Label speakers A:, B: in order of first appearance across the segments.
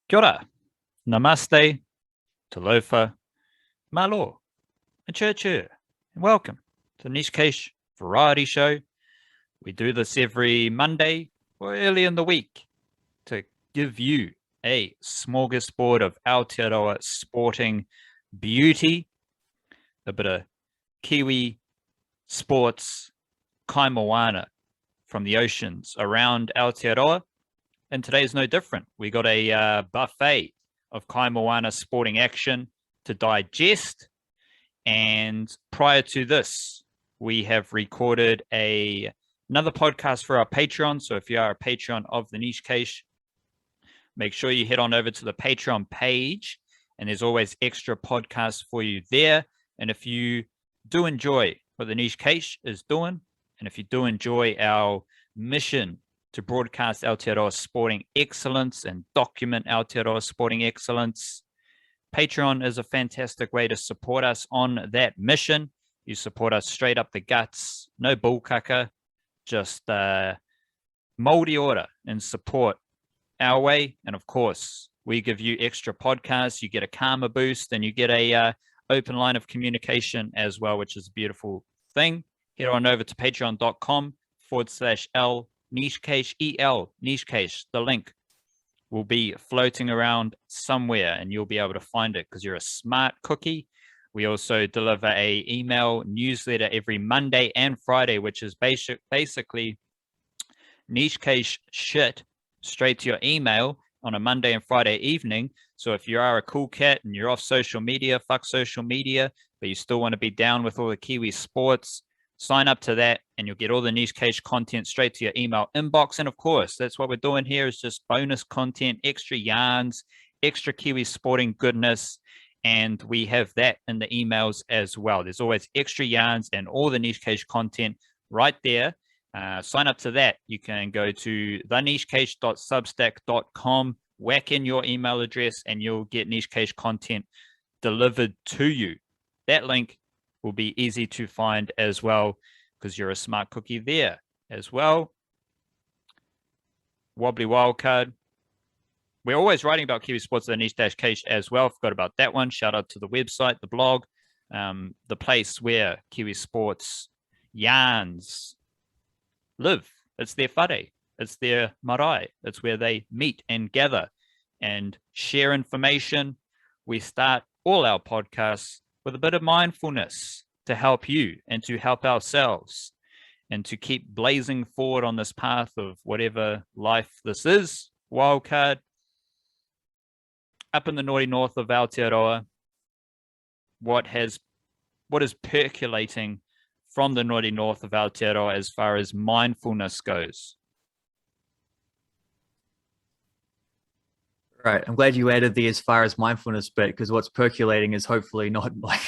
A: Kia ora, namaste, talofa, malo, and church, and welcome to the Niche Case Variety Show. We do this every Monday or early in the week to give you a smorgasbord of Aotearoa sporting beauty, a bit of Kiwi sports kaimoana from the oceans around Aotearoa. And today's no different. We got a buffet of kaimoana sporting action to digest. And prior to this, we have recorded another podcast for our Patreon. So if you are a Patreon of the Niche Case, make sure you head on over to the Patreon page. And there's always extra podcasts for you there. And if you do enjoy what the Niche Case is doing, and if you do enjoy our mission to broadcast Aotearoa sporting excellence and document Aotearoa sporting excellence, Patreon is a fantastic way to support us on that mission. You support us straight up the guts, no bullkaka, just Māori ora and support our way. And of course, we give you extra podcasts, you get a karma boost, and you get a open line of communication as well, which is a beautiful thing. Head on over to patreon.com/L Niche Case, EL Niche Case. The link will be floating around somewhere and you'll be able to find it because you're a smart cookie. We also deliver a email newsletter every Monday and Friday, which is basically Niche Case shit straight to your email on a Monday and Friday evening. So if you are a cool cat and you're off social media, fuck social media, but you still want to be down with all the Kiwi sports, sign up to that and you'll get all the Niche Case content straight to your email inbox. And of course, that's what we're doing here is just bonus content, extra yarns, extra Kiwi sporting goodness. And we have that in the emails as well. There's always extra yarns and all the Niche Case content right there. Sign up to that. You can go to thenichecase.substack.com, whack in your email address and you'll get Niche Case content delivered to you. That link will be easy to find as well because you're a smart cookie there as well. Wobbly Wildcard. We're always writing about Kiwi sports, the Niche Case as well. Forgot about that one. Shout out to the website, the blog, the place where Kiwi sports yarns live. It's their whare. It's their marae. It's where they meet and gather and share information. We start all our podcasts with a bit of mindfulness to help you and to help ourselves and to keep blazing forward on this path of whatever life this is. Wildcard. Up in the naughty north of Aotearoa, what is percolating from the naughty north of Aotearoa as far as mindfulness goes?
B: Right. I'm glad you added the as far as mindfulness bit because what's percolating is hopefully not like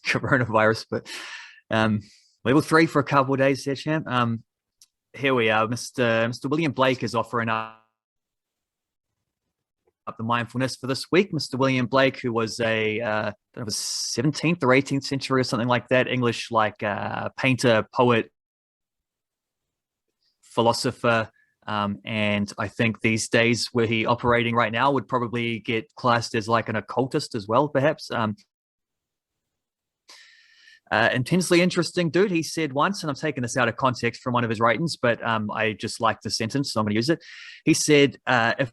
B: coronavirus, but level 3 for a couple of days there, champ. Here we are. Mr. William Blake is offering up the mindfulness for this week. Mr. William Blake, who was a 17th or 18th century or something like that, English painter, poet, philosopher. And I think these days where he operating right now would probably get classed as like an occultist as well, perhaps. Intensely interesting dude. He said once, and I'm taking this out of context from one of his writings, but I just like the sentence, so I'm going to use it. He said, if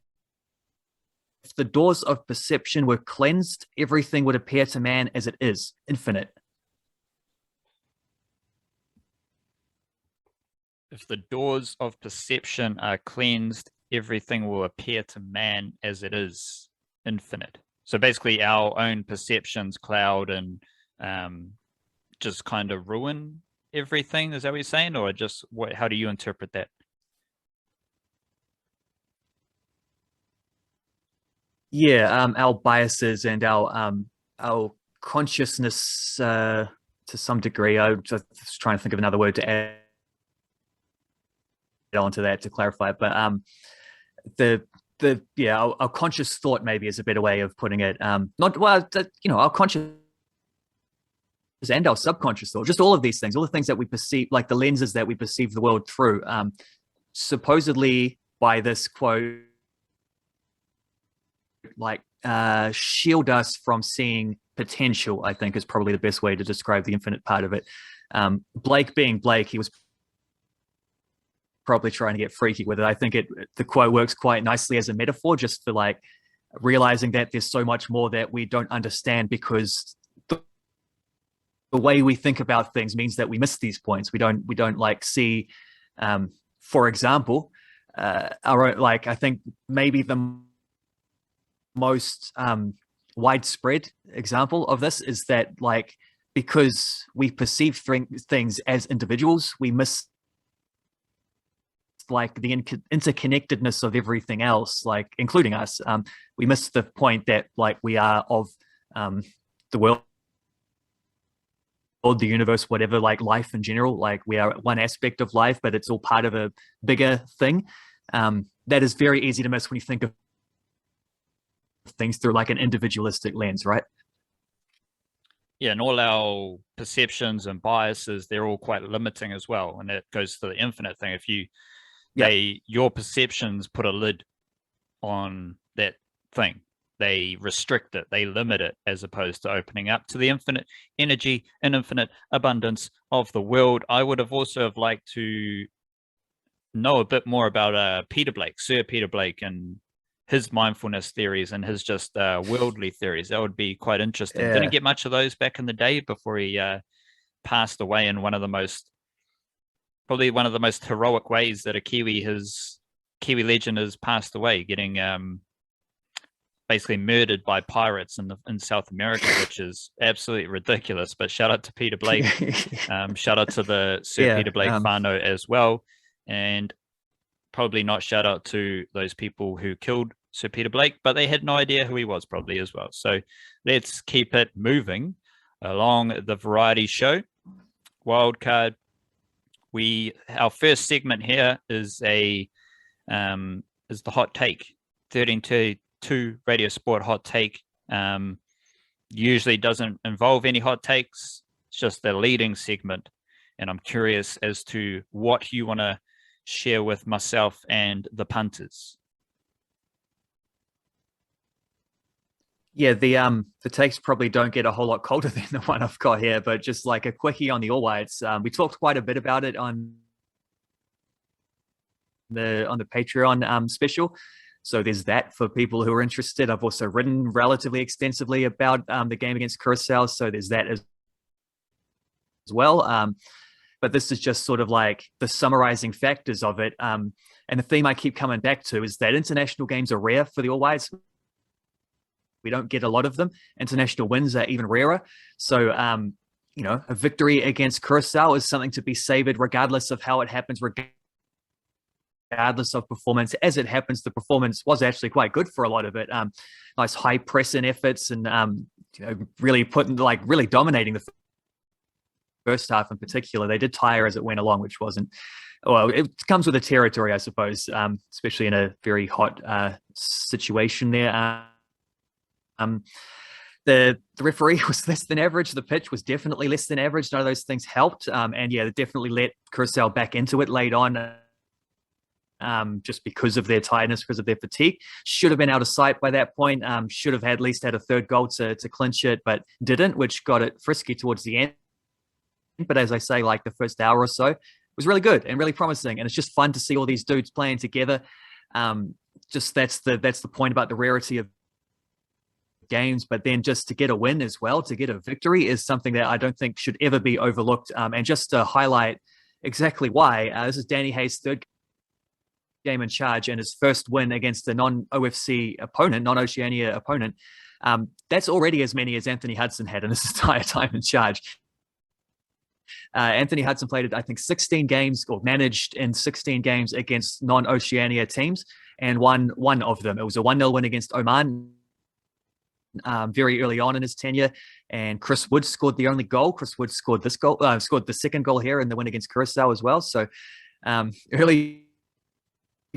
B: the doors of perception were cleansed, everything would appear to man as it is, infinite.
A: If the doors of perception are cleansed, everything will appear to man as it is, infinite. So basically our own perceptions cloud and just kind of ruin everything. Is that what you're saying? Or just how do you interpret that?
B: Yeah, our biases and our consciousness to some degree. I was just trying to think of another word to add onto that to clarify, but our conscious thought maybe is a better way of putting it. Our conscious and our subconscious thought, just all of these things, all the things that we perceive, like the lenses that we perceive the world through. Supposedly by this quote, like shield us from seeing potential, I think is probably the best way to describe the infinite part of it. Blake being Blake, he was probably trying to get freaky with it. I think the quote works quite nicely as a metaphor, just for like realizing that there's so much more that we don't understand, because the way we think about things means that we miss these points. We don't like see, for example, our own, like I think maybe the most widespread example of this is that, like, because we perceive things as individuals, we miss like the interconnectedness of everything else, like including us. We miss the point that like we are of the world, the universe, whatever, like life in general. Like we are one aspect of life, but it's all part of a bigger thing. That is very easy to miss when you think of things through like an individualistic lens, right?
A: Yeah, and all our perceptions and biases, they're all quite limiting as well. And it goes to the infinite thing. If your perceptions put a lid on that thing, they restrict it, they limit it, as opposed to opening up to the infinite energy and infinite abundance of the world. I would have also liked to know a bit more about Sir Peter Blake, and his mindfulness theories and his just worldly theories. That would be quite interesting.
B: Yeah.
A: Didn't get much of those back in the day before he passed away in probably one of the most heroic ways that a Kiwi legend has passed away, getting basically murdered by pirates in South America, which is absolutely ridiculous. But shout out to Peter Blake. Shout out to the Sir Peter Blake whānau as well. And probably not shout out to those people who killed Sir Peter Blake, but they had no idea who he was probably as well. So let's keep it moving along the variety show. Wildcard. Our first segment here is the hot take. 13-2 Radio Sport hot take. Usually doesn't involve any hot takes. It's just the leading segment. And I'm curious as to what you want to share with myself and the punters.
B: Yeah, the takes probably don't get a whole lot colder than the one I've got here, but just like a quickie on the All Whites. We talked quite a bit about it on the Patreon special. So there's that for people who are interested. I've also written relatively extensively about the game against Curacao, so there's that as well. But this is just sort of like the summarizing factors of it. And the theme I keep coming back to is that international games are rare for the All Whites. We don't get a lot of them. International wins are even rarer. So, a victory against Curacao is something to be savored regardless of how it happens, regardless of performance. As it happens, the performance was actually quite good for a lot of it. Nice high pressing efforts and, really dominating the first half in particular. They did tire as it went along, which wasn't, well, it comes with the territory, I suppose, especially in a very hot situation there. The referee was less than average. The pitch was definitely less than average. None of those things helped. And yeah, they definitely let Curacao back into it late on, just because of their tiredness, because of their fatigue. Should have been out of sight by that point. Should have at least had a third goal to clinch it, but didn't, which got it frisky towards the end. But as I say, like the first hour or so was really good and really promising. And it's just fun to see all these dudes playing together. Just that's the point about the rarity of games, but then just to get a win as well, to get a victory, is something that I don't think should ever be overlooked. And just to highlight exactly why, this is Danny Hayes' third game in charge and his first win against a non-OFC opponent, non-Oceania opponent. That's already as many as Anthony Hudson had in his entire time in charge. Anthony Hudson played, I think, 16 games or managed in 16 games against non-Oceania teams and won one of them. It was a 1-0 win against Oman very early on in his tenure, and Chris Wood scored the only goal. Chris Wood scored this goal, scored the second goal here in the win against Curacao as well. So early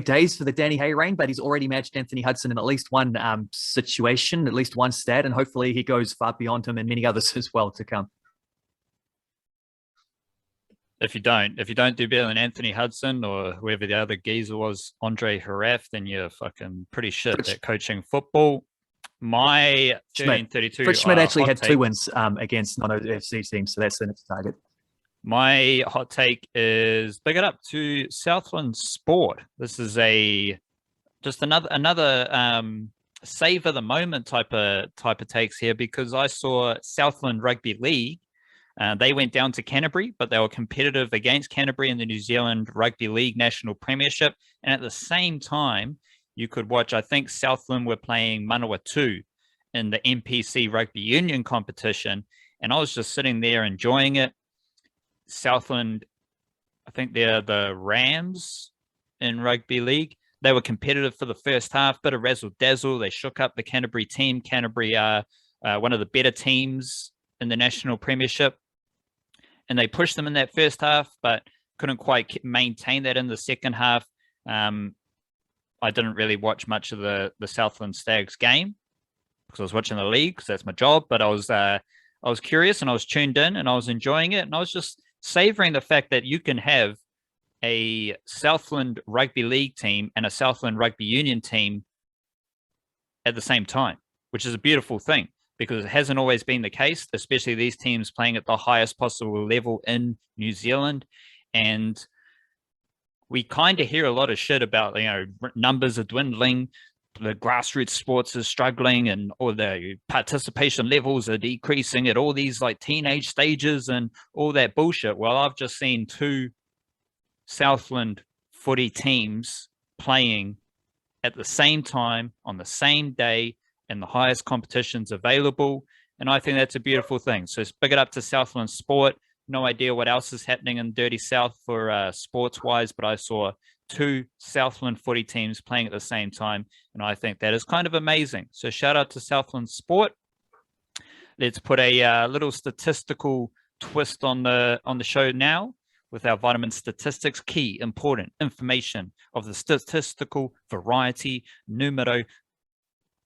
B: days for the Danny Hay reign, but he's already matched Anthony Hudson in at least one situation, at least one stat, and hopefully he goes far beyond him and many others as well to come.
A: if you don't do better than Anthony Hudson or whoever the other geezer was, Andre Haraf, then you're fucking pretty shit at coaching football. My 1332
B: Fritz Schmidt actually had
A: take,
B: 2 wins against non-OFC teams, so that's the next target.
A: My hot take is big it up to Southland Sport. This is just another savor the moment type of takes here, because I saw Southland Rugby League. They went down to Canterbury, but they were competitive against Canterbury in the New Zealand Rugby League National Premiership. And at the same time, you could watch, I think Southland were playing Manawatu in the NPC Rugby Union competition. And I was just sitting there enjoying it. Southland, I think they're the Rams in Rugby League. They were competitive for the first half, bit of razzle-dazzle. They shook up the Canterbury team. Canterbury are one of the better teams in the National Premiership. And they pushed them in that first half, but couldn't quite maintain that in the second half. I didn't really watch much of the Southland Stags game because I was watching the league, because that's my job. But I was curious, and I was tuned in, and I was enjoying it. And I was just savoring the fact that you can have a Southland Rugby League team and a Southland Rugby Union team at the same time, which is a beautiful thing, because it hasn't always been the case, especially these teams playing at the highest possible level in New Zealand. And we kind of hear a lot of shit about, numbers are dwindling, the grassroots sports is struggling, and all the participation levels are decreasing at all these like teenage stages and all that bullshit. Well, I've just seen 2 Southland footy teams playing at the same time on the same day in the highest competitions available. And I think that's a beautiful thing. So big it up to Southland Sport. No idea what else is happening in Dirty South for sports-wise, but I saw 2 Southland footy teams playing at the same time, and I think that is kind of amazing. So shout out to Southland Sport. Let's put a little statistical twist on the show now with our vitamin statistics. Key, important information of the statistical variety. I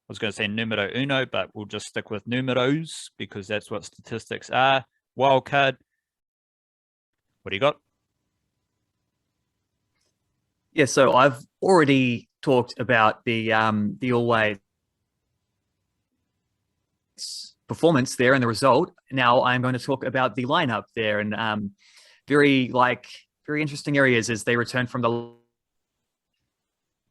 A: was going to say numero uno, but we'll just stick with numeros because that's what statistics are. Wildcard. What do you got?
B: Yeah, so I've already talked about the All-Whites performance there and the result. Now I'm going to talk about the lineup there, and very interesting areas as they return from the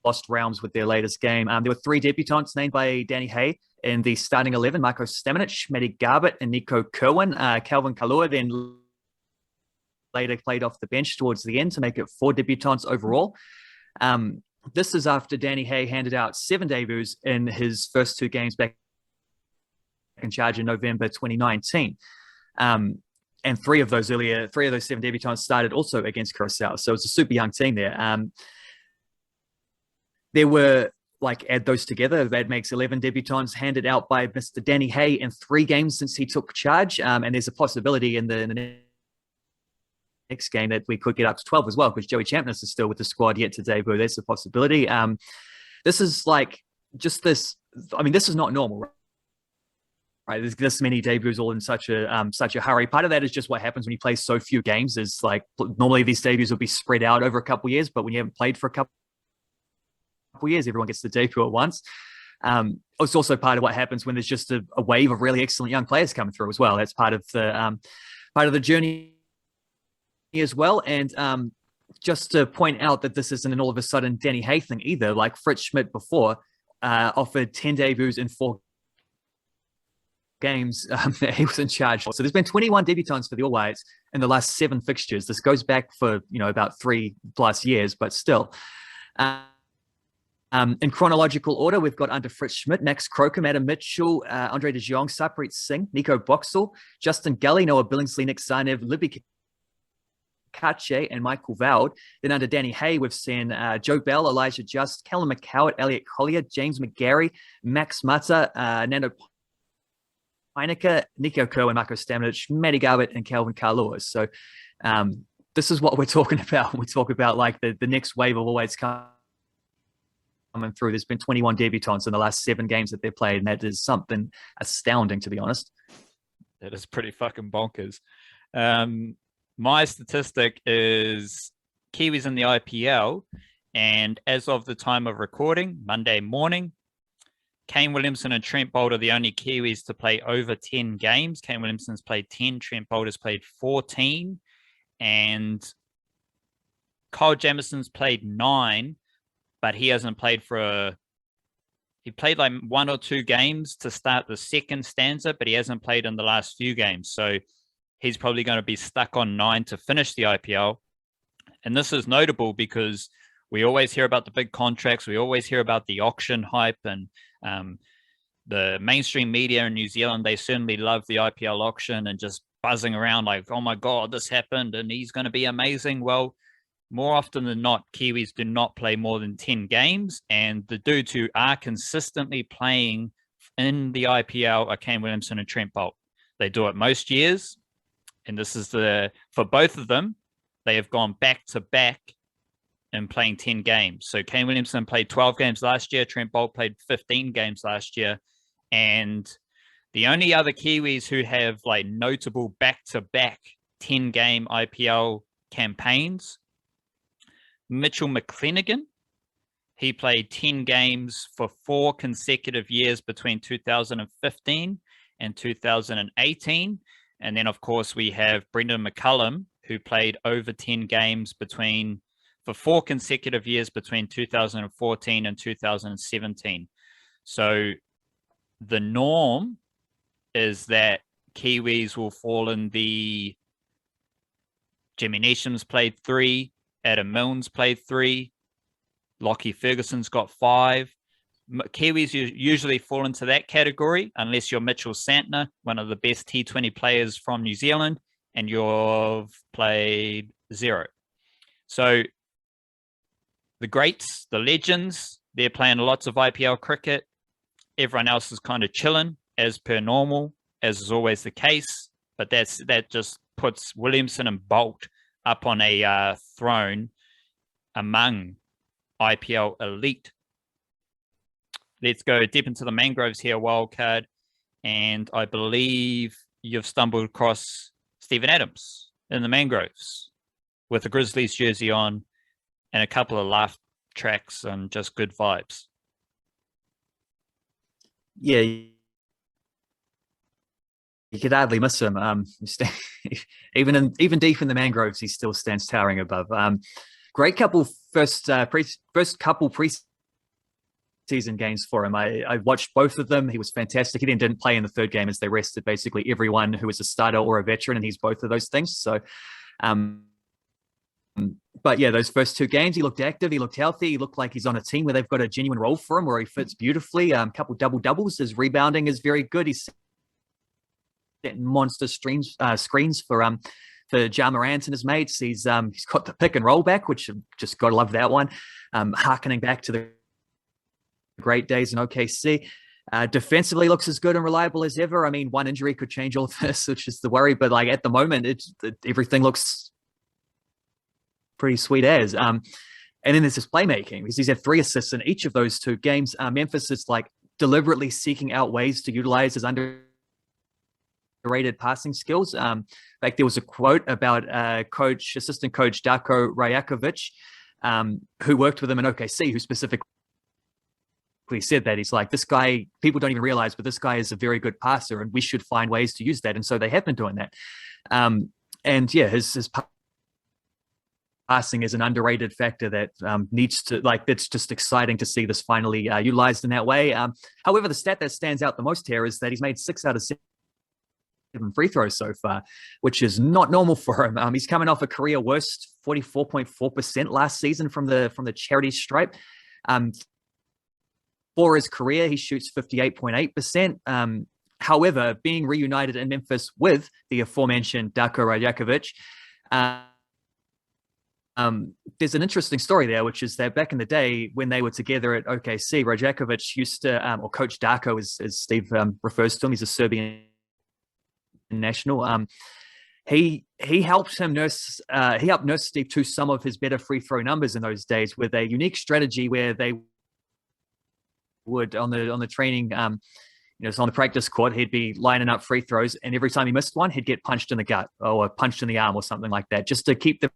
B: lost realms with their latest game. There were 3 debutants named by Danny Hay in the starting 11: Marco Stamenic, Matty Garbutt, and Nico Kerwin. Calvin Kalua then later played off the bench towards the end to make it 4 debutants overall. This is after Danny Hay handed out 7 debuts in his first 2 games back in charge in November 2019. And 3 of those 7 debutants started also against Curacao. So it's a super young team there. There were, add those together, that makes 11 debutants handed out by Mr. Danny Hay in 3 games since he took charge. And there's a possibility in the next game that we could get up to 12 as well, because Joey Champness is still with the squad yet to debut. That's a possibility. This is this is not normal, right? There's this many debuts all in such a hurry. Part of that is just what happens when you play so few games. Is normally these debuts will be spread out over a couple of years, but when you haven't played for a couple of years, everyone gets the debut at once. It's also part of what happens when there's just a wave of really excellent young players coming through as well. That's part of the journey as well. And just to point out that this isn't an all of a sudden Danny Hay thing either. Like Fritz Schmidt before offered 10 debuts in 4 games that he was in charge for. So there's been 21 debutants for the All Whites in the last 7 fixtures. This goes back for about 3+ years, but still. In chronological order, we've got under Fritz Schmidt, Max Crocombe, Adam Mitchell, Andre de Jong, Sarpreet Singh, Nico Boxall, Justin Gully, Noah Billingsley, Nick Sanev, Libby Kache, and Michael Vowd. Then under Danny Hay, we've seen Joe Bell, Elijah Just, Callum McCowart, Elliot Collier, James McGarry, Max Mata, Nando Heineke, Nico Kerwin, Marco Stamenic, Matty Garbutt, and Calvin Kalua. So this is what we're talking about. We talk about the next wave of always coming through. There's been 21 debutants in the last 7 games that they've played, and that is something astounding, to be honest.
A: That is pretty fucking bonkers. my statistic is Kiwis in the IPL, and as of the time of recording, Monday morning, Kane Williamson and Trent Boult are the only Kiwis to play over 10 games. Kane Williamson's played 10, Trent Boult has played 14, and Kyle Jamison's played 9, but he hasn't played he played like 1 or 2 games to start the second stanza, but he hasn't played in the last few games. So he's probably going to be stuck on 9 to finish the IPL. And this is notable because we always hear about the big contracts. We always hear about the auction hype, and the mainstream media in New Zealand, they certainly love the IPL auction and just buzzing around like, oh my God, this happened and he's going to be amazing. Well, more often than not, Kiwis do not play more than 10 games. And the dudes who are consistently playing in the IPL are Kane Williamson and Trent Boult. They do it most years. And this is for both of them, they have gone back to back in playing 10 games. So Kane Williamson played 12 games last year. Trent Boult played 15 games last year. And the only other Kiwis who have like notable back-to-back 10-game IPL campaigns, Mitchell McClenaghan, he played 10 games for 4 consecutive years between 2015 and 2018. And then, of course, we have Brendan McCullum, who played over 10 games for 4 consecutive years between 2014 and 2017. So the norm is that Kiwis will fall in the Jimmy Neesham's played 3, Adam Milne's played 3, Lockie Ferguson's got 5. Kiwis usually fall into that category unless you're Mitchell Santner, one of the best T20 players from New Zealand, and you've played 0. So the greats, the legends, they're playing lots of IPL cricket. Everyone else is kind of chilling as per normal, as is always the case. But that just puts Williamson and Boult up on a throne among IPL elite. Let's go deep into the mangroves here, wildcard. And I believe you've stumbled across Steven Adams in the mangroves with a Grizzlies jersey on and a couple of laugh tracks and just good vibes.
B: Yeah, you could hardly miss him. Even deep in the mangroves, he still stands towering above. Great couple first couple preseason games for him. I watched both of them. He was fantastic. He then didn't play in the third game as they rested basically everyone who was a starter or a veteran, and he's both of those things. So, but yeah, those first 2 games, he looked active, he looked healthy, he looked like he's on a team where they've got a genuine role for him, where he fits beautifully. Couple double-doubles. His rebounding is very good. He's setting monster screens for Ja Morant and his mates. He's got the pick and roll back, which just got to love that one. Harkening back to the great days in OKC. Defensively looks as good and reliable as ever. I mean, one injury could change all of this, which is the worry, but like at the moment, everything looks pretty sweet as. And then there's his playmaking, because he's had 3 assists in each of those 2 games. Memphis is like deliberately seeking out ways to utilize his underrated passing skills. In fact, there was a quote about assistant coach Darko Rajakovic, who worked with him in OKC, who specifically said that he's like, this guy, people don't even realize, but this guy is a very good passer and we should find ways to use that. And so they have been doing that. And yeah, his passing is an underrated factor that needs to, like, it's just exciting to see this finally utilized in that way. However, the stat that stands out the most here is that he's made 6 out of 7 free throws so far, which is not normal for him. He's coming off a career worst 44.4% last season from the charity stripe. For his career, he shoots 58.8%. However, being reunited in Memphis with the aforementioned Darko Rajakovic, there's an interesting story there, which is that back in the day when they were together at OKC, Rajakovic used to, or Coach Darko, as Steve refers to him, he's a Serbian national. He helped nurse Steve to some of his better free throw numbers in those days with a unique strategy where they would on the training So on the practice court, he'd be lining up free throws, and every time he missed one, he'd get punched in the gut or punched in the arm or something like that, just to keep the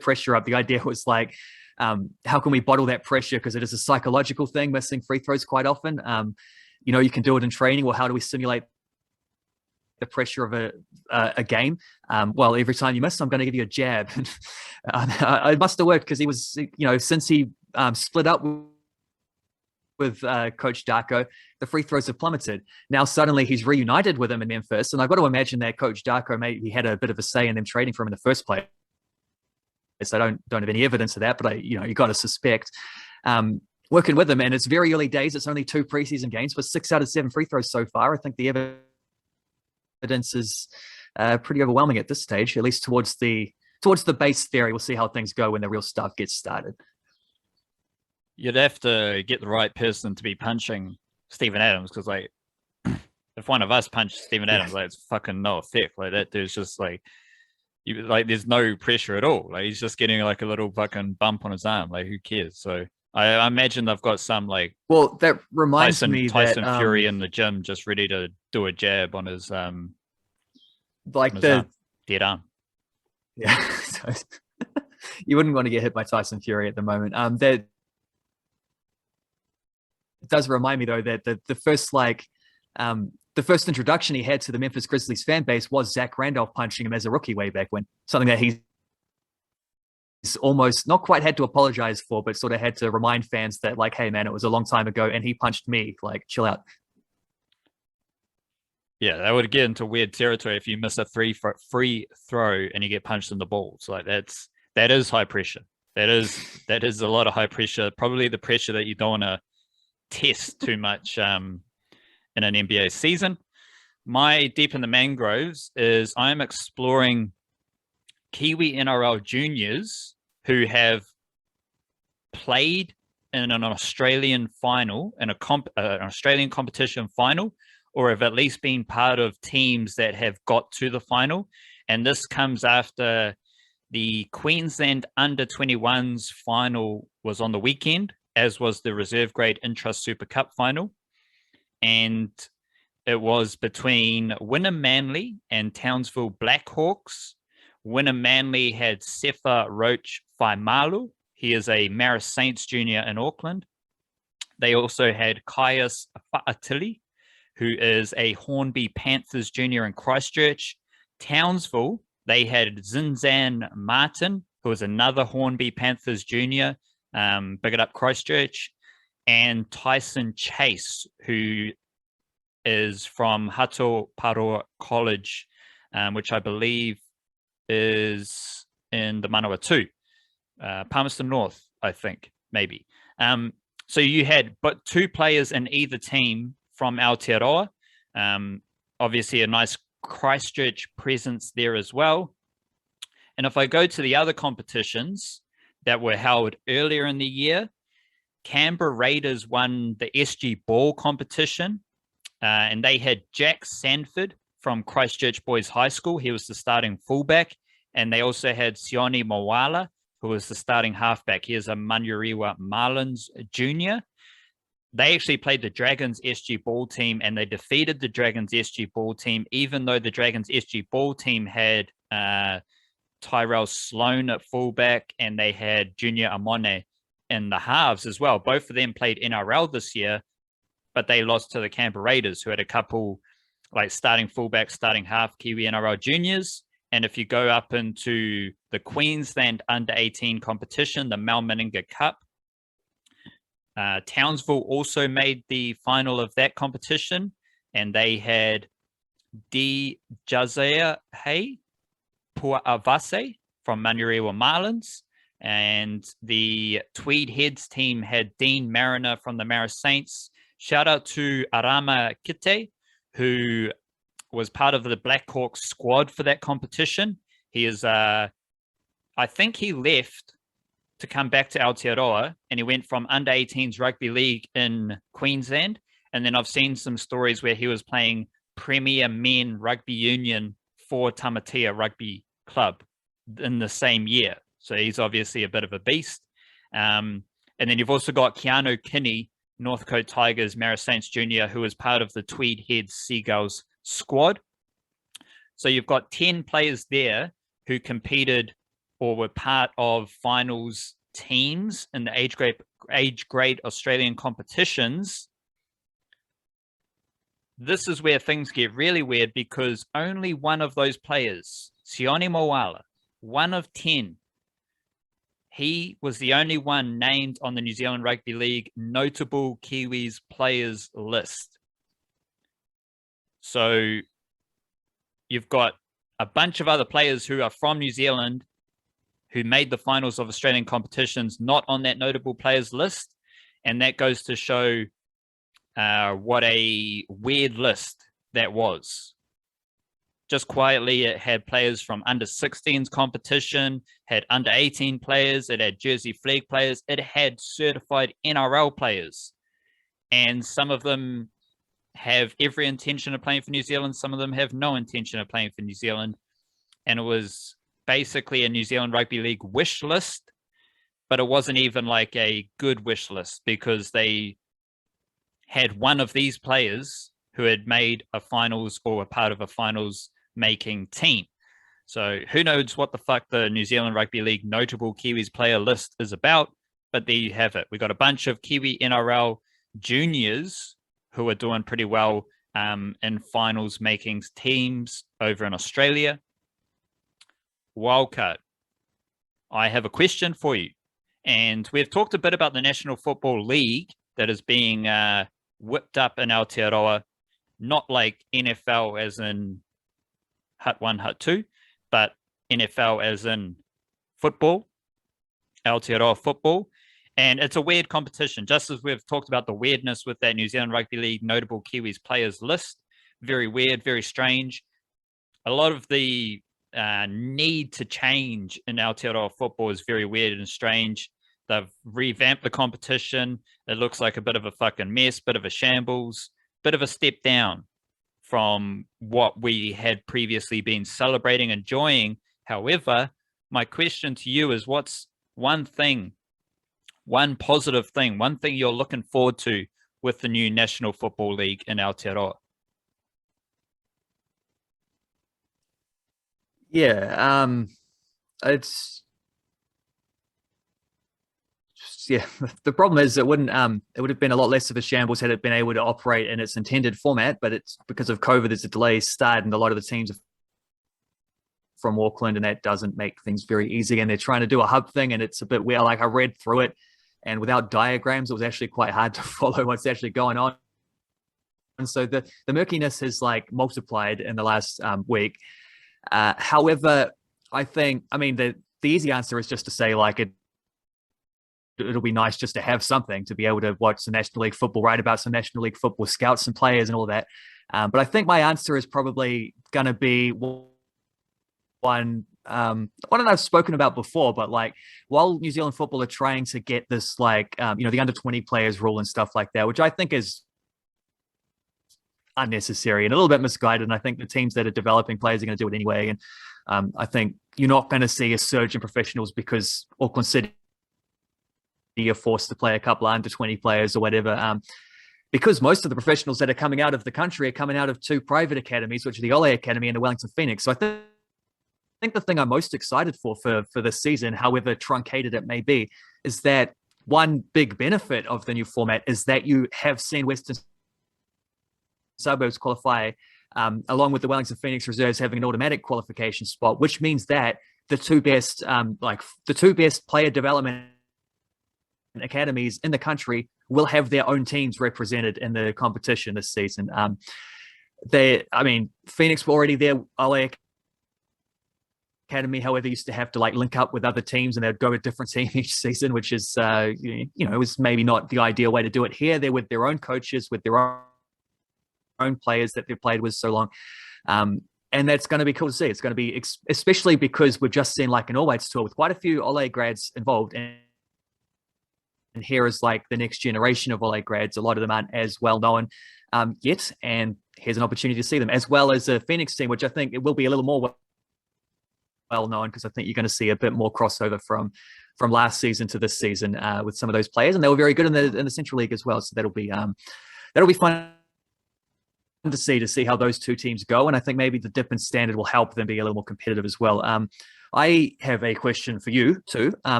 B: pressure up. The idea was like, how can we bottle that pressure? Because it is a psychological thing, missing free throws quite often. You can do it in training. Well, how do we simulate the pressure of a game? Well, every time you miss, I'm going to give you a jab. It must have worked, because he was, since he split up with Coach Darko, the free throws have plummeted. Now suddenly he's reunited with him in Memphis, and I've got to imagine that Coach Darko maybe had a bit of a say in them trading for him in the first place. I don't have any evidence of that, but you got to suspect. Working with him, and it's very early days. It's only 2 preseason games, but 6 out of 7 free throws so far. I think the evidence is pretty overwhelming at this stage, at least towards the base theory. We'll see how things go when the real stuff gets started.
A: You'd have to get the right person to be punching Steven Adams, because like, if one of us punched Steven Adams, like, it's fucking no effect. Like, that dude's just like, there's no pressure at all. Like, he's just getting like a little fucking bump on his arm. Like, who cares? So I imagine they've got some like,
B: well, that reminds me
A: Tyson
B: that
A: Fury in the gym, just ready to do a jab on his
B: like the
A: dead arm.
B: Yeah, so, you wouldn't want to get hit by Tyson Fury at the moment. That it does remind me though that the first introduction he had to the Memphis Grizzlies fan base was Zach Randolph punching him as a rookie way back when. Something that he's almost not quite had to apologize for, but sort of had to remind fans that, like, hey man, it was a long time ago and he punched me. Like, chill out.
A: Yeah, that would get into weird territory if you miss a free throw and you get punched in the balls. Like, that is high pressure. That is a lot of high pressure. Probably the pressure that you don't want to test too much in an NBA season. My Deep in the Mangroves is I'm exploring Kiwi-NRL juniors who have played in an Australian final, in an Australian competition final, or have at least been part of teams that have got to the final. And this comes after the Queensland under-21s final was on the weekend, as was the reserve grade Intrust Super Cup final. And it was between Wynnum Manly and Townsville Blackhawks. Wynnum Manly had Sefa Roach Faimalu. He is a Marist Saints junior in Auckland. They also had Caius Fa'atili, who is a Hornby Panthers junior in Christchurch. Townsville, they had Zinzan Martin, who is another Hornby Panthers junior, big it up Christchurch, and Tyson Chase, who is from Hatoparoa College, which I believe is in the Manawatu, Palmerston North, I think, maybe. So you had but 2 players in either team from Aotearoa. Obviously a nice Christchurch presence there as well. And if I go to the other competitions that were held earlier in the year, Canberra Raiders won the SG Ball competition, and they had Jack Sanford from Christchurch Boys High School. He was the starting fullback. And they also had Sione Mawala, who was the starting halfback. He is a Manurewa Marlins junior. They actually played the Dragons SG Ball team, and they defeated the Dragons SG Ball team, even though the Dragons SG Ball team had Tyrell Sloan at fullback, and they had Junior Amone in the halves as well. Both of them played NRL this year, but they lost to the Canberra Raiders, who had a couple like starting fullback, starting half Kiwi-NRL juniors. And if you go up into the Queensland under-18 competition, the Mal Meninga Cup, Townsville also made the final of that competition, and they had D. Jazea Hay Pua'avase from Manurewa Marlins, and the Tweed Heads team had Dean Mariner from the Marist Saints. Shout out to Arama Kite, who was part of the Blackhawks squad for that competition. He is, I think he left to come back to Aotearoa, and he went from under-18s rugby league in Queensland. And then I've seen some stories where he was playing Premier Men Rugby Union for Tamatea Rugby Club in the same year. So he's obviously a bit of a beast. And then you've also got Keanu Kinney, Northcote Tigers, Marist Saints Junior, who was part of the Tweed Heads Seagulls squad. So you've got 10 players there who competed or were part of finals teams in the age grade Australian competitions. This is where things get really weird, because only one of those players, Sione Moala, one of 10, he was the only one named on the New Zealand Rugby League notable Kiwis players list. So you've got a bunch of other players who are from New Zealand who made the finals of Australian competitions not on that notable players list. And that goes to show what a weird list that was. Just quietly, it had players from under 16s competition, had under 18 players, it had Jersey flag players, it had certified NRL players. And some of them have every intention of playing for New Zealand. Some of them have no intention of playing for New Zealand. And it was basically a New Zealand Rugby League wish list, but it wasn't even like a good wish list, because they had one of these players who had made a finals or were part of a finals making team. So who knows what the fuck the New Zealand Rugby League notable Kiwis player list is about, but there you have it. We got a bunch of Kiwi-NRL juniors who are doing pretty well in finals making teams over in Australia. Wildcard, I have a question for you. And we've talked a bit about the National Football League that is being whipped up in Aotearoa, not like NFL as in Hut 1, Hut 2, but NFL as in football, Aotearoa football. And it's a weird competition, just as we've talked about the weirdness with that New Zealand Rugby League notable Kiwis players list. Very weird, very strange. A lot of the need to change in Aotearoa football is very weird and strange. They've revamped the competition. It looks like a bit of a fucking mess, bit of a shambles, bit of a step down from what we had previously been celebrating, enjoying. However, my question to you is, what's one thing, one positive thing, one thing you're looking forward to with the new National Football League in Aotearoa?
B: Yeah, it's yeah. The problem is it would have been a lot less of a shambles had it been able to operate in its intended format. But it's because of COVID, there's a delay start, and a lot of the teams are from Auckland, and that doesn't make things very easy. And they're trying to do a hub thing, and it's a bit weird. Like, I read through it, and without diagrams, it was actually quite hard to follow what's actually going on. And so the murkiness has like multiplied in the last week. However, the easy answer is just to say, like, it'll be nice just to have something to be able to watch some National League football, write about some National League football, scout some players and all that. But I think my answer is probably going to be one that I've spoken about before, but like, while New Zealand football are trying to get this, like, the under 20 players rule and stuff like that, which I think is unnecessary and a little bit misguided. And I think the teams that are developing players are going to do it anyway. And I think you're not going to see a surge in professionals because Auckland City are forced to play a couple of under 20 players or whatever. Because most of the professionals that are coming out of the country are coming out of two private academies, which are the Ole Academy and the Wellington Phoenix. So I think the thing I'm most excited for this season, however truncated it may be, is that one big benefit of the new format is that you have seen Western Suburbs qualify along with the Wellington Phoenix reserves having an automatic qualification spot, which means that the two best player development academies in the country will have their own teams represented in the competition this season. Phoenix were already there, Ole Academy, however, used to have to like link up with other teams and they'd go a different team each season, which is it was maybe not the ideal way to do it. Here they're with their own coaches, with their own players that they've played with so long, and that's going to be cool to see. It's going to be especially because we've just seen like an All Whites tour with quite a few Ole grads involved, and here is like the next generation of Ole grads. A lot of them aren't as well known yet, and here's an opportunity to see them, as well as a Phoenix team, which I think it will be a little more well known, because I think you're going to see a bit more crossover from last season to this season with some of those players, and they were very good in the Central League as well. So that'll be fun to see how those two teams go, and I think maybe the dip in standard will help them be a little more competitive as well. I have a question for you too.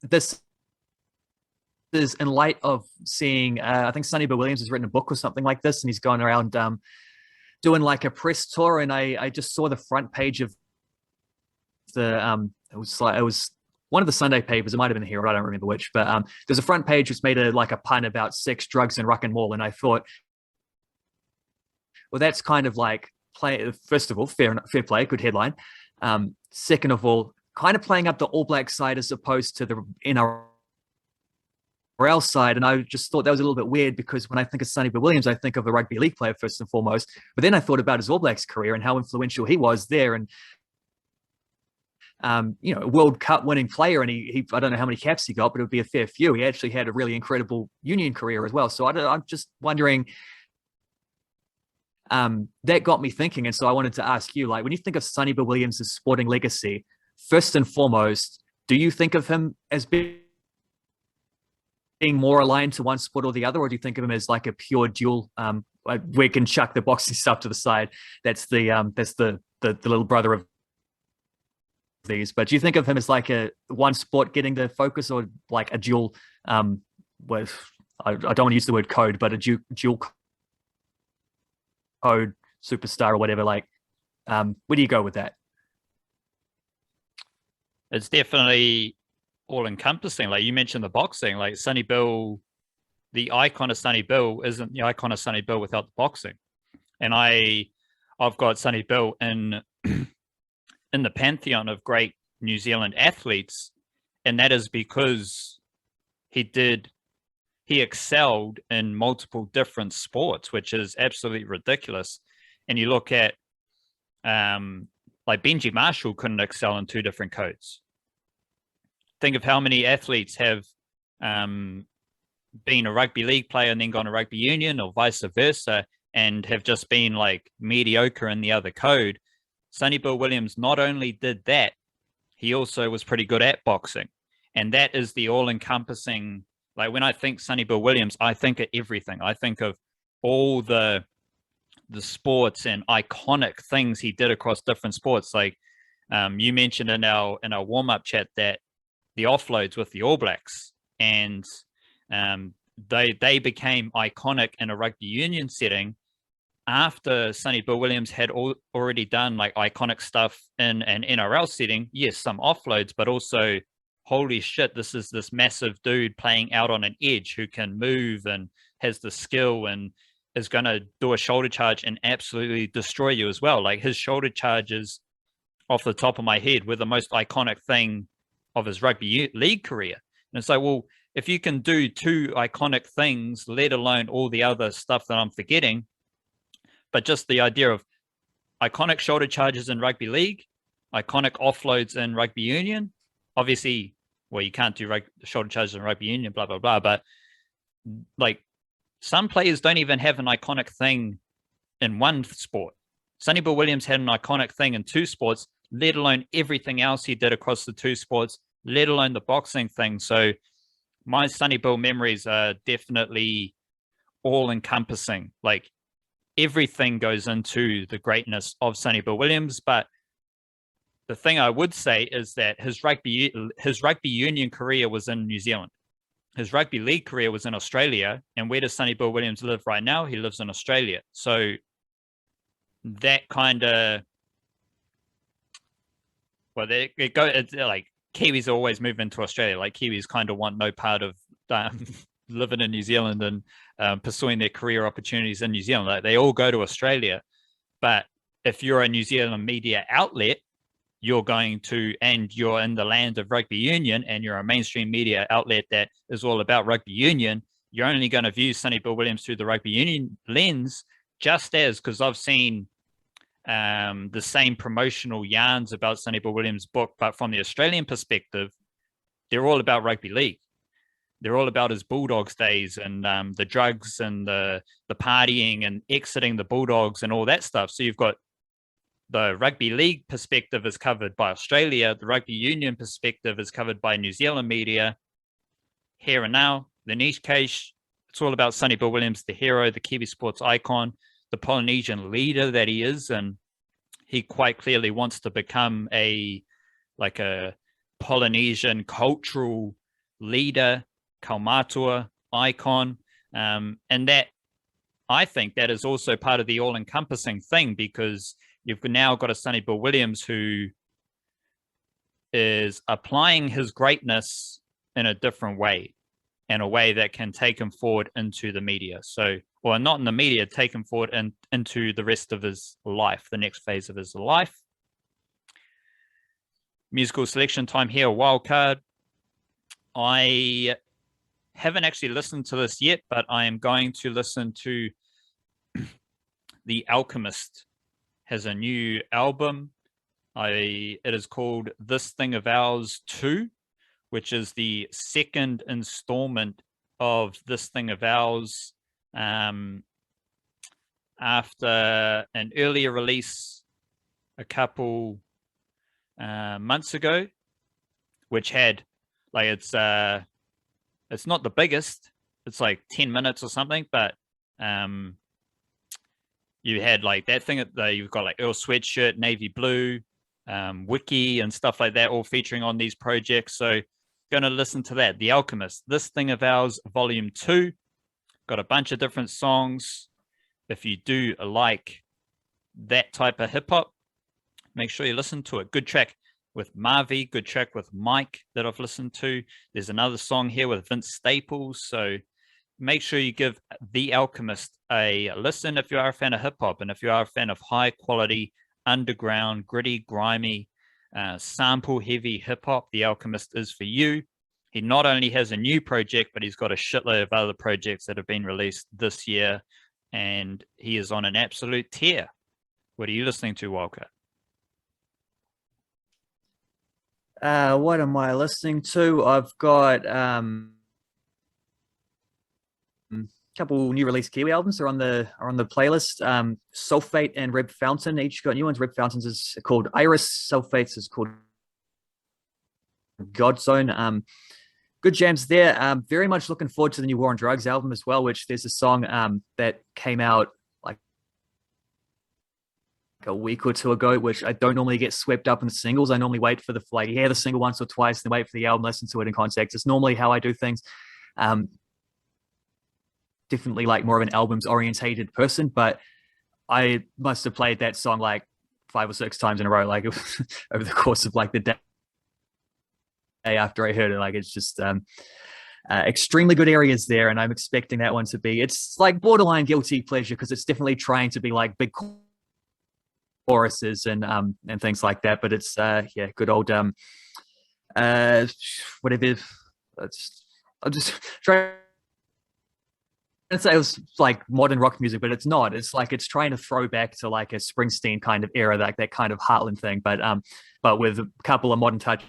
B: This is in light of seeing, I think Sonny Billy Williams has written a book or something like this, and he's going around doing like a press tour, and I just saw the front page of the it was one of the Sunday papers. It might have been the Herald, I don't remember which, but there's a front page which made a pun about sex, drugs, and rock and roll, and I thought, well, that's kind of like first of all, fair play, good headline. Second of all, kind of playing up the All Black side as opposed to the NRL side. And I just thought that was a little bit weird, because when I think of Sonny Billy Williams, I think of a rugby league player first and foremost. But then I thought about his All Blacks career and how influential he was there. And, World Cup winning player. And he I don't know how many caps he got, but it would be a fair few. He actually had a really incredible union career as well. So I'm just wondering, that got me thinking. And so I wanted to ask you, like, when you think of Sonny Billy Williams' sporting legacy, first and foremost, do you think of him as being more aligned to one sport or the other, or do you think of him as like a pure dual? We can chuck the boxing stuff to the side. That's the little brother of these. But do you think of him as like a one sport getting the focus, or like a dual? I don't want to use the word code, but a dual code superstar or whatever. Like, where do you go with that?
A: It's definitely all encompassing. Like you mentioned the boxing, like Sonny Bill, the icon of Sonny Bill isn't the icon of Sonny Bill without the boxing. And I've got Sonny Bill in the pantheon of great New Zealand athletes, and that is because he excelled in multiple different sports, which is absolutely ridiculous. And you look at like Benji Marshall couldn't excel in two different codes. Think of how many athletes have been a rugby league player and then gone to rugby union, or vice versa, and have just been like mediocre in the other code. Sonny Bill Williams not only did that, he also was pretty good at boxing. And that is the all-encompassing, like when I think Sonny Bill Williams, I think of everything. I think of all the sports and iconic things he did across different sports. Like you mentioned in our warm-up chat that the offloads with the All Blacks, and they became iconic in a rugby union setting after Sonny Bill Williams had already done like iconic stuff in an NRL setting. Yes, some offloads, but also, holy shit, this is this massive dude playing out on an edge who can move and has the skill and is going to do a shoulder charge and absolutely destroy you as well. Like his shoulder charges, off the top of my head, were the most iconic thing of his rugby league career. And it's like, well, if you can do two iconic things, let alone all the other stuff that I'm forgetting, but just the idea of iconic shoulder charges in rugby league, iconic offloads in rugby union, obviously, well, you can't do shoulder charges in rugby union, blah, blah, blah. But like some players don't even have an iconic thing in one sport. Sonny Bill Williams had an iconic thing in two sports, let alone everything else he did across the two sports, let alone the boxing thing. So my Sonny Bill memories are definitely all encompassing. Like everything goes into the greatness of Sonny Bill Williams. But the thing I would say is that his rugby union career was in New Zealand. His rugby league career was in Australia. And where does Sonny Bill Williams live right now? He lives in Australia. So that kind of, well, it's like Kiwis always move into Australia. Like Kiwis kind of want no part of living in New Zealand and pursuing their career opportunities in New Zealand. Like they all go to Australia. But if you're a New Zealand media outlet, you're in the land of rugby union, and you're a mainstream media outlet that is all about rugby union, you're only going to view Sonny Bill Williams through the rugby union lens, just as, because I've seen the same promotional yarns about Sonny Bill Williams' book, but from the Australian perspective, they're all about rugby league. They're all about his Bulldogs days and the drugs and the partying and exiting the Bulldogs and all that stuff. So you've got the rugby league perspective is covered by Australia. The rugby union perspective is covered by New Zealand media. Here and now, the niche case, it's all about Sonny Billy Williams, the hero, the Kiwi sports icon, the Polynesian leader that he is. And he quite clearly wants to become a Polynesian cultural leader, kaumatua, icon. And that, I think that is also part of the all-encompassing thing, because you've now got a Sonny Bill Williams who is applying his greatness in a different way, in a way that can take him forward into the media. So, or not in the media, take him forward and into the rest of his life, the next phase of his life. Musical selection time here, wildcard. I haven't actually listened to this yet, but I am going to listen to The Alchemist. Has a new album. It is called This Thing of Ours 2, which is the second installment of This Thing of Ours, after an earlier release a couple months ago, which had it's not the biggest, it's like 10 minutes or something, but you had that thing that you've got Earl Sweatshirt, Navy Blue, Wiki and stuff like that, all featuring on these projects. So going to listen to that. The Alchemist, This Thing of Ours, Volume 2. Got a bunch of different songs. If you do like that type of hip hop, make sure you listen to it. Good track with Marvy, good track with Mike that I've listened to. There's another song here with Vince Staples. So make sure you give The Alchemist a listen if you are a fan of hip hop, and if you are a fan of high quality, underground, gritty, grimy, sample heavy hip hop, The Alchemist is for you. He not only has a new project, but he's got a shitload of other projects that have been released this year, and he is on an absolute tear. What are you listening to, Walker?
B: What am I listening to? I've got a couple new release Kiwi albums are on the playlist. Sulfate and Red Fountain each got new ones. Red Fountains is called Iris. Sulfates is called Godzone. Good jams there. Very much looking forward to the new War on Drugs album as well, which there's a song that came out like a week or two ago, which I don't normally get swept up in the singles. I normally wait for hear the single once or twice, then wait for the album, listen to it in context. It's normally how I do things. Definitely more of an albums orientated person, but I must have played that song 5 or 6 times in a row, over the course of the day after I heard it. It's just extremely good areas there, and I'm expecting that one to be, it's borderline guilty pleasure, because it's definitely trying to be big choruses and things like that, but it's good old whatever. I'm just trying to say it was modern rock music, but it's not. It's it's trying to throw back to a Springsteen kind of era, that kind of Heartland thing, but with a couple of modern touches.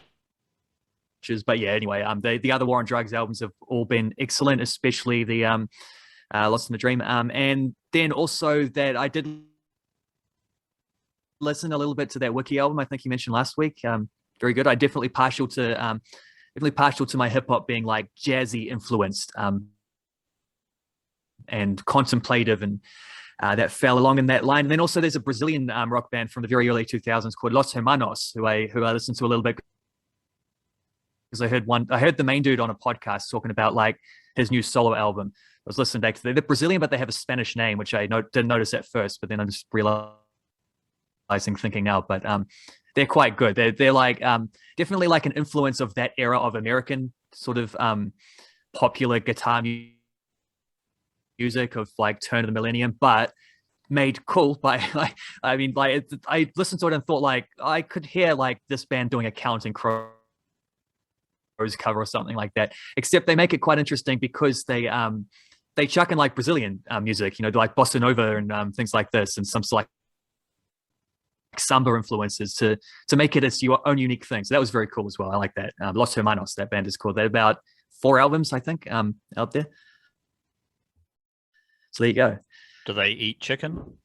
B: But yeah, anyway, the other War on Drugs albums have all been excellent, especially the Lost in the Dream, and then also that I did listen a little bit to that Wiki album I think you mentioned last week. Very good. I definitely partial to my hip hop being jazzy influenced and contemplative, and that fell along in that line. And then also there's a Brazilian rock band from the very early 2000s called Los Hermanos, who I listened to a little bit, because I heard the main dude on a podcast talking about his new solo album. I was listening back to they're Brazilian, but they have a Spanish name, which I didn't notice at first, but then I'm just thinking now, but they're quite good. They're definitely an influence of that era of American sort of popular guitar music of turn of the millennium, but made cool by I listened to it and thought I could hear this band doing a Counting Crows cover or something like that, except they make it quite interesting because they chuck in Brazilian music, bossa nova and things like this, and some samba influences to make it as your own unique thing. So that was very cool as well. I like that. Los Hermanos, that band is called. They're about 4 albums, I think, out there. So there you go.
A: Do they eat chicken?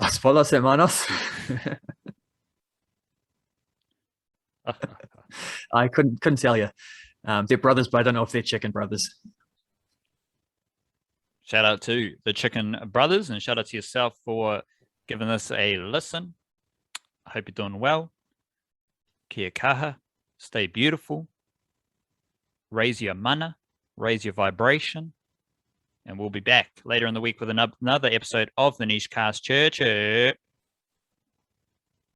B: Los Polos Hermanos. I couldn't tell you. They're brothers, but I don't know if they're chicken brothers.
A: Shout out to the Chicken Brothers, and shout out to yourself for giving this a listen. I hope you're doing well. Kia kaha. Stay beautiful. Raise your mana. Raise your vibration. And we'll be back later in the week with another episode of the Niche Cast Church.